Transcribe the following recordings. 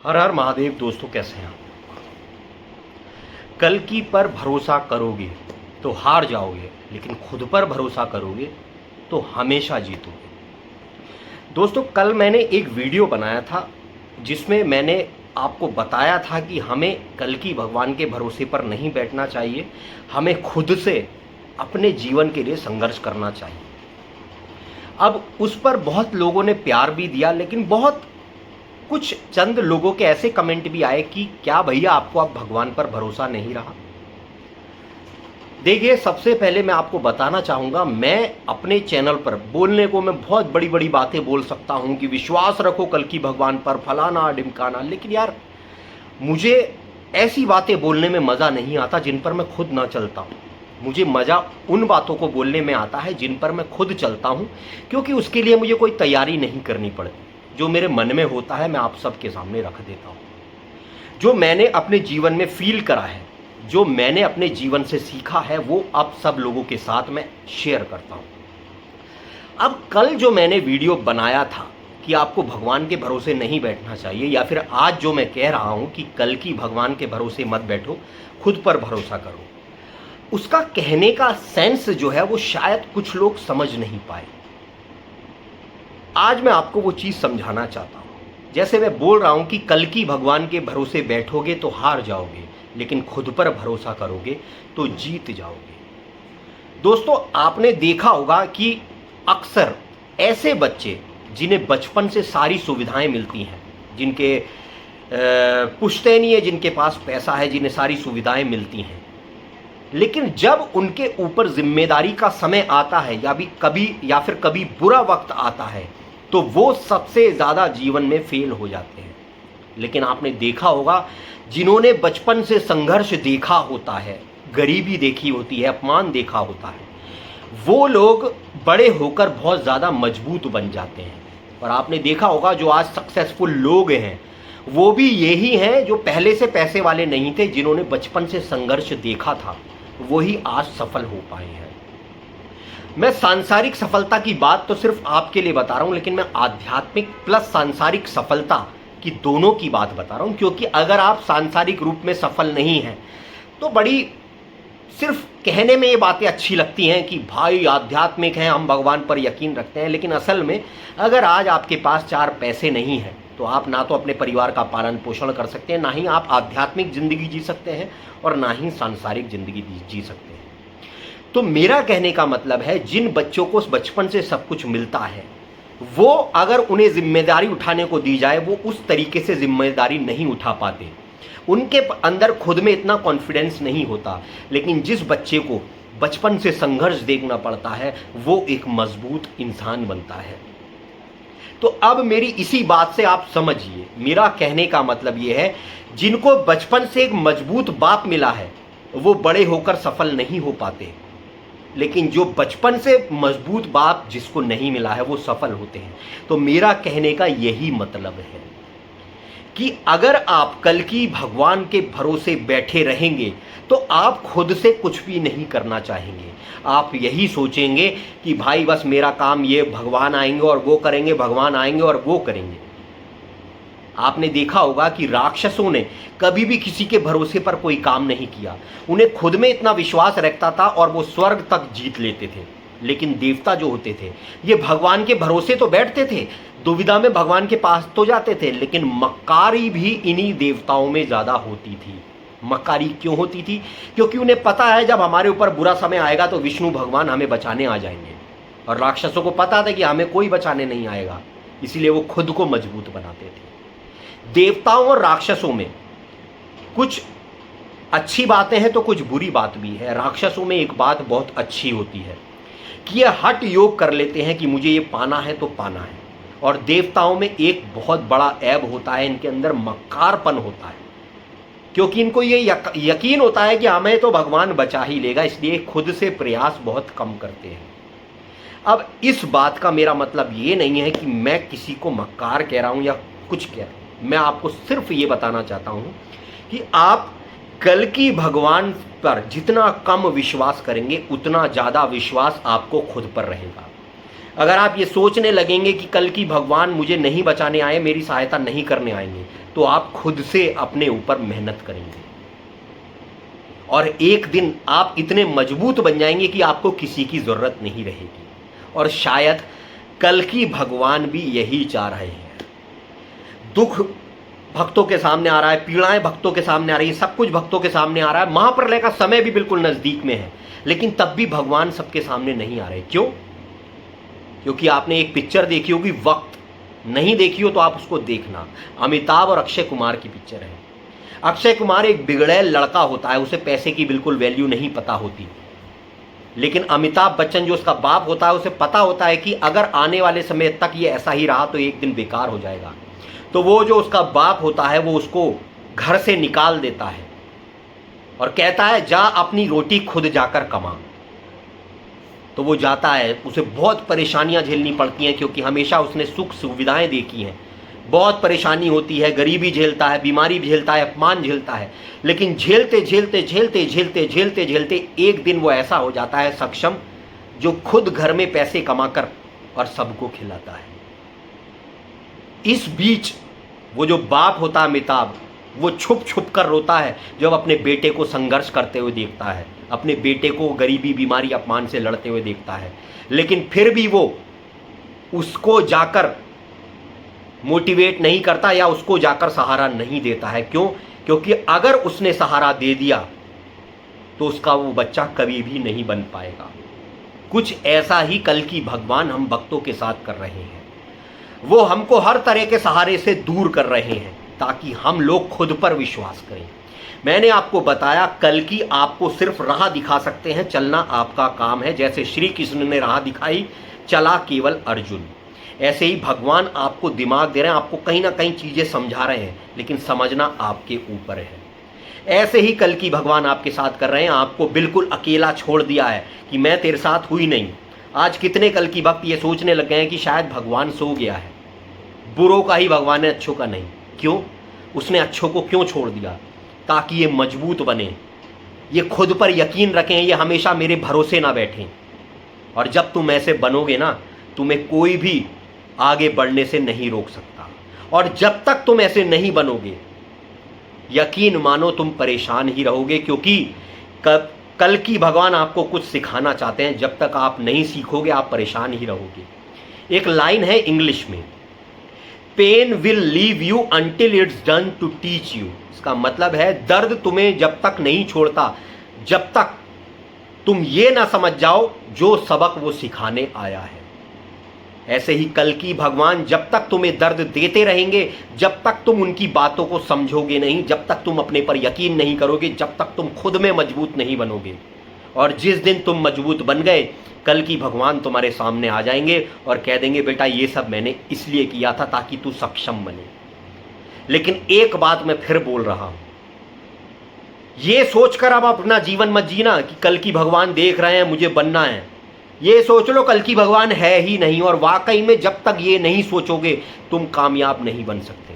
हर हर महादेव। दोस्तों कैसे हैं आप? कल की पर भरोसा करोगे तो हार जाओगे, लेकिन खुद पर भरोसा करोगे तो हमेशा जीतोगे। दोस्तों कल मैंने एक वीडियो बनाया था जिसमें मैंने आपको बताया था कि हमें कल की भगवान के भरोसे पर नहीं बैठना चाहिए, हमें खुद से अपने जीवन के लिए संघर्ष करना चाहिए। अब उस पर बहुत लोगों ने प्यार भी दिया, लेकिन बहुत कुछ चंद लोगों के ऐसे कमेंट भी आए कि क्या भैया आपको अब भगवान पर भरोसा नहीं रहा। देखिए, सबसे पहले मैं आपको बताना चाहूँगा, मैं अपने चैनल पर बोलने को मैं बहुत बड़ी बड़ी बातें बोल सकता हूँ कि विश्वास रखो कल की भगवान पर, फलाना ढिमकाना, लेकिन यार मुझे ऐसी बातें बोलने में मज़ा नहीं आता जिन पर मैं खुद ना चलता हूँ। मुझे मज़ा उन बातों को बोलने में आता है जिन पर मैं खुद चलता हूँ, क्योंकि उसके लिए मुझे कोई तैयारी नहीं करनी पड़ती। जो मेरे मन में होता है मैं आप सबके सामने रख देता हूँ। जो मैंने अपने जीवन में फील करा है, जो मैंने अपने जीवन से सीखा है, वो अब सब लोगों के साथ मैं शेयर करता हूँ। अब कल जो मैंने वीडियो बनाया था कि आपको भगवान के भरोसे नहीं बैठना चाहिए, या फिर आज जो मैं कह रहा हूँ कि कल की भगवान के भरोसे मत बैठो, खुद पर भरोसा करो, उसका कहने का सेंस जो है वो शायद कुछ लोग समझ नहीं पाए। आज मैं आपको वो चीज़ समझाना चाहता हूँ। जैसे मैं बोल रहा हूँ कि कल की भगवान के भरोसे बैठोगे तो हार जाओगे, लेकिन खुद पर भरोसा करोगे तो जीत जाओगे। दोस्तों आपने देखा होगा कि अक्सर ऐसे बच्चे जिन्हें बचपन से सारी सुविधाएं मिलती हैं, जिनके पुश्तैनी है, जिनके पास पैसा है, जिन्हें सारी सुविधाएं मिलती हैं, लेकिन जब उनके ऊपर जिम्मेदारी का समय आता है या फिर कभी बुरा वक्त आता है, तो वो सबसे ज़्यादा जीवन में फेल हो जाते हैं। लेकिन आपने देखा होगा, जिन्होंने बचपन से संघर्ष देखा होता है, गरीबी देखी होती है, अपमान देखा होता है, वो लोग बड़े होकर बहुत ज़्यादा मजबूत बन जाते हैं। और आपने देखा होगा जो आज सक्सेसफुल लोग हैं वो भी यही हैं जो पहले से पैसे वाले नहीं थे, जिन्होंने बचपन से संघर्ष देखा था, वही आज सफल हो पाए हैं। मैं सांसारिक सफलता की बात तो सिर्फ आपके लिए बता रहा हूं, लेकिन मैं आध्यात्मिक प्लस सांसारिक सफलता की दोनों की बात बता रहा हूं, क्योंकि अगर आप सांसारिक रूप में सफल नहीं हैं तो बड़ी सिर्फ कहने में ये बातें अच्छी लगती हैं कि भाई आध्यात्मिक हैं, हम भगवान पर यकीन रखते हैं, लेकिन असल में अगर आज आपके पास 4 पैसे नहीं हैं तो आप ना तो अपने परिवार का पालन पोषण कर सकते हैं, ना ही आप आध्यात्मिक जिंदगी जी सकते हैं, और ना ही सांसारिक जिंदगी जी सकते हैं। तो मेरा कहने का मतलब है, जिन बच्चों को बचपन से सब कुछ मिलता है, वो अगर उन्हें जिम्मेदारी उठाने को दी जाए, वो उस तरीके से जिम्मेदारी नहीं उठा पाते, उनके अंदर खुद में इतना कॉन्फिडेंस नहीं होता। लेकिन जिस बच्चे को बचपन से संघर्ष देखना पड़ता है, वो एक मजबूत इंसान बनता है। तो अब मेरी इसी बात से आप समझिए, मेरा कहने का मतलब ये है, जिनको बचपन से एक मजबूत बाप मिला है वो बड़े होकर सफल नहीं हो पाते, लेकिन जो बचपन से मजबूत बाप जिसको नहीं मिला है वो सफल होते हैं। तो मेरा कहने का यही मतलब है कि अगर आप कल की भगवान के भरोसे बैठे रहेंगे तो आप खुद से कुछ भी नहीं करना चाहेंगे। आप यही सोचेंगे कि भाई बस मेरा काम ये, भगवान आएंगे और वो करेंगे, भगवान आएंगे और वो करेंगे। आपने देखा होगा कि राक्षसों ने कभी भी किसी के भरोसे पर कोई काम नहीं किया, उन्हें खुद में इतना विश्वास रखता था और वो स्वर्ग तक जीत लेते थे। लेकिन देवता जो होते थे ये भगवान के भरोसे तो बैठते थे, दुविधा में भगवान के पास तो जाते थे, लेकिन मक्कारी भी इन्हीं देवताओं में ज़्यादा होती थी। मक्कारी क्यों होती थी? क्योंकि उन्हें पता है जब हमारे ऊपर बुरा समय आएगा तो विष्णु भगवान हमें बचाने आ जाएंगे, और राक्षसों को पता था कि हमें कोई बचाने नहीं आएगा, इसीलिए वो खुद को मजबूत बनाते थे। देवताओं और राक्षसों में कुछ अच्छी बातें हैं तो कुछ बुरी बात भी है। राक्षसों में एक बात बहुत अच्छी होती है कि ये हठ योग कर लेते हैं कि मुझे ये पाना है तो पाना है, और देवताओं में एक बहुत बड़ा ऐब होता है, इनके अंदर मक्कारपन होता है, क्योंकि इनको ये यकीन होता है कि हमें तो भगवान बचा ही लेगा, इसलिए खुद से प्रयास बहुत कम करते हैं। अब इस बात का मेरा मतलब ये नहीं है कि मैं किसी को मक्कार कह रहा हूँ या कुछ कह रहा हूँ, मैं आपको सिर्फ ये बताना चाहता हूँ कि आप कल की भगवान पर जितना कम विश्वास करेंगे उतना ज़्यादा विश्वास आपको खुद पर रहेगा। अगर आप ये सोचने लगेंगे कि कल की भगवान मुझे नहीं बचाने आए, मेरी सहायता नहीं करने आएंगे, तो आप खुद से अपने ऊपर मेहनत करेंगे और एक दिन आप इतने मजबूत बन जाएंगे कि आपको किसी की जरूरत नहीं रहेगी। और शायद कल की भगवान भी यही चाह रहे हैं। दुख भक्तों के सामने आ रहा है, पीड़ाएं भक्तों के सामने आ रही है, सब कुछ भक्तों के सामने आ रहा है, महाप्रलय का समय भी बिल्कुल नजदीक में है, लेकिन तब भी भगवान सबके सामने नहीं आ रहे। क्यों? क्योंकि आपने एक पिक्चर देखी होगी, वक्त। नहीं देखी हो तो आप उसको देखना, अमिताभ और अक्षय कुमार की पिक्चर है। अक्षय कुमार एक बिगड़ैल लड़का होता है, उसे पैसे की बिल्कुल वैल्यू नहीं पता होती, लेकिन अमिताभ बच्चन जो उसका बाप होता है उसे पता होता है कि अगर आने वाले समय तक ये ऐसा ही रहा तो एक दिन बेकार हो जाएगा। तो वो जो उसका बाप होता है वो उसको घर से निकाल देता है और कहता है जा अपनी रोटी खुद जाकर कमा। तो वो जाता है, उसे बहुत परेशानियां झेलनी पड़ती हैं क्योंकि हमेशा उसने सुख सुविधाएं देखी हैं, बहुत परेशानी होती है, गरीबी झेलता है, बीमारी झेलता है, अपमान झेलता है, लेकिन झेलते झेलते झेलते झेलते झेलते झेलते एक दिन वो ऐसा हो जाता है सक्षम, जो खुद घर में पैसे कमाकर और सबको खिलाता है। इस बीच वो जो बाप होता है अमिताभ, वो छुप छुप कर रोता है जब अपने बेटे को संघर्ष करते हुए देखता है, अपने बेटे को गरीबी बीमारी अपमान से लड़ते हुए देखता है, लेकिन फिर भी वो उसको जाकर मोटिवेट नहीं करता या उसको जाकर सहारा नहीं देता है। क्यों? क्योंकि अगर उसने सहारा दे दिया तो उसका वो बच्चा कभी भी नहीं बन पाएगा। कुछ ऐसा ही कल की भगवान हम भक्तों के साथ कर रहे हैं। वो हमको हर तरह के सहारे से दूर कर रहे हैं ताकि हम लोग खुद पर विश्वास करें। मैंने आपको बताया कल की आपको सिर्फ राह दिखा सकते हैं, चलना आपका काम है। जैसे श्री कृष्ण ने राह दिखाई, चला केवल अर्जुन, ऐसे ही भगवान आपको दिमाग दे रहे हैं, आपको कहीं ना कहीं चीजें समझा रहे हैं, लेकिन समझना आपके ऊपर है। ऐसे ही कल की भगवान आपके साथ कर रहे हैं, आपको बिल्कुल अकेला छोड़ दिया है कि मैं तेरे साथ हुई नहीं। आज कितने कल की भक्त ये सोचने लग गए हैं कि शायद भगवान सो गया है, बुरों का ही भगवान है, अच्छों का नहीं। क्यों? उसने अच्छों को क्यों छोड़ दिया? ताकि ये मजबूत बने, ये खुद पर यकीन रखें, ये हमेशा मेरे भरोसे ना बैठें। और जब तुम ऐसे बनोगे ना, तुम्हें कोई भी आगे बढ़ने से नहीं रोक सकता। और जब तक तुम ऐसे नहीं बनोगे, यकीन मानो तुम परेशान ही रहोगे, क्योंकि कल की भगवान आपको कुछ सिखाना चाहते हैं। जब तक आप नहीं सीखोगे आप परेशान ही रहोगे। एक लाइन है इंग्लिश में, pain will leave you until it's done to teach you. इसका मतलब है दर्द तुम्हें जब तक नहीं छोड़ता, जब तक तुम ये ना समझ जाओ जो सबक वो सिखाने आया है। ऐसे ही कल की भगवान जब तक तुम्हें दर्द देते रहेंगे, जब तक तुम उनकी बातों को समझोगे नहीं, जब तक तुम अपने पर यकीन नहीं करोगे, जब तक तुम खुद में मजबूत नहीं बनोगे। और जिस दिन तुम मजबूत बन गए, कल की भगवान तुम्हारे सामने आ जाएंगे और कह देंगे बेटा ये सब मैंने इसलिए किया था ताकि तू सक्षम बने। लेकिन एक बात मैं फिर बोल रहा हूं, ये सोचकर अब अपना जीवन मत जीना कि कल की भगवान देख रहे हैं मुझे बनना है। ये सोच लो कल की भगवान है ही नहीं, और वाकई में जब तक ये नहीं सोचोगे तुम कामयाब नहीं बन सकते।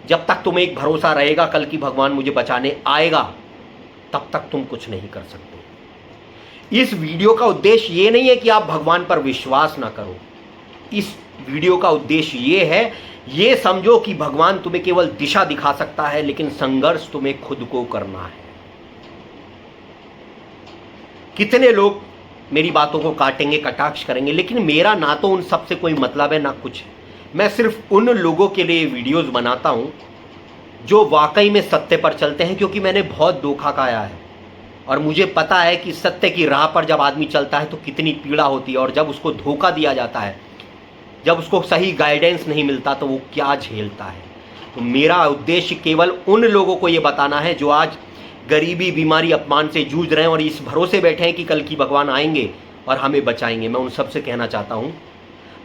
जब तक तुम्हें एक भरोसा रहेगा कल की भगवान मुझे बचाने आएगा, तब तक तुम कुछ नहीं कर सकते। इस वीडियो का उद्देश्य ये नहीं है कि आप भगवान पर विश्वास ना करो। इस वीडियो का उद्देश्य ये है, ये समझो कि भगवान तुम्हें केवल दिशा दिखा सकता है, लेकिन संघर्ष तुम्हें खुद को करना है। कितने लोग मेरी बातों को काटेंगे, कटाक्ष करेंगे, लेकिन मेरा ना तो उन सब से कोई मतलब है ना कुछ। मैं सिर्फ उन लोगों के लिए वीडियोस बनाता हूं जो वाकई में सत्य पर चलते हैं, क्योंकि मैंने बहुत धोखा खाया है और मुझे पता है कि सत्य की राह पर जब आदमी चलता है तो कितनी पीड़ा होती है, और जब उसको धोखा दिया जाता है, जब उसको सही गाइडेंस नहीं मिलता तो वो क्या झेलता है। तो मेरा उद्देश्य केवल उन लोगों को ये बताना है जो आज गरीबी, बीमारी, अपमान से जूझ रहे हैं और इस भरोसे बैठे हैं कि कल की भगवान आएंगे और हमें बचाएंगे। मैं उन सब से कहना चाहता हूं,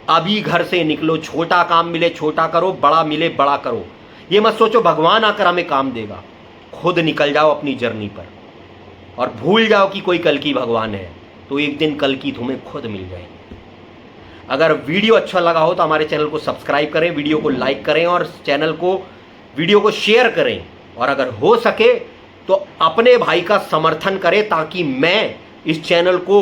अभी घर से निकलो, छोटा काम मिले छोटा करो, बड़ा मिले बड़ा करो। ये मत सोचो भगवान आकर हमें काम देगा। खुद निकल जाओ अपनी जर्नी पर और भूल जाओ कि कोई कल की भगवान है, तो एक दिन कल की तुम्हें खुद मिल जाएगी। अगर वीडियो अच्छा लगा हो तो हमारे चैनल को सब्सक्राइब करें, वीडियो को लाइक करें और वीडियो को शेयर करें, और अगर हो सके तो अपने भाई का समर्थन करें ताकि मैं इस चैनल को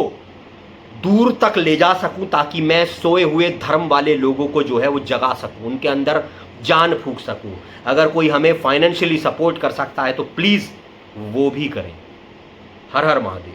दूर तक ले जा सकूं, ताकि मैं सोए हुए धर्म वाले लोगों को जो है वो जगा सकूं, उनके अंदर जान फूंक सकूं। अगर कोई हमें फाइनेंशियली सपोर्ट कर सकता है तो प्लीज़ वो भी करें। हर हर महादेव।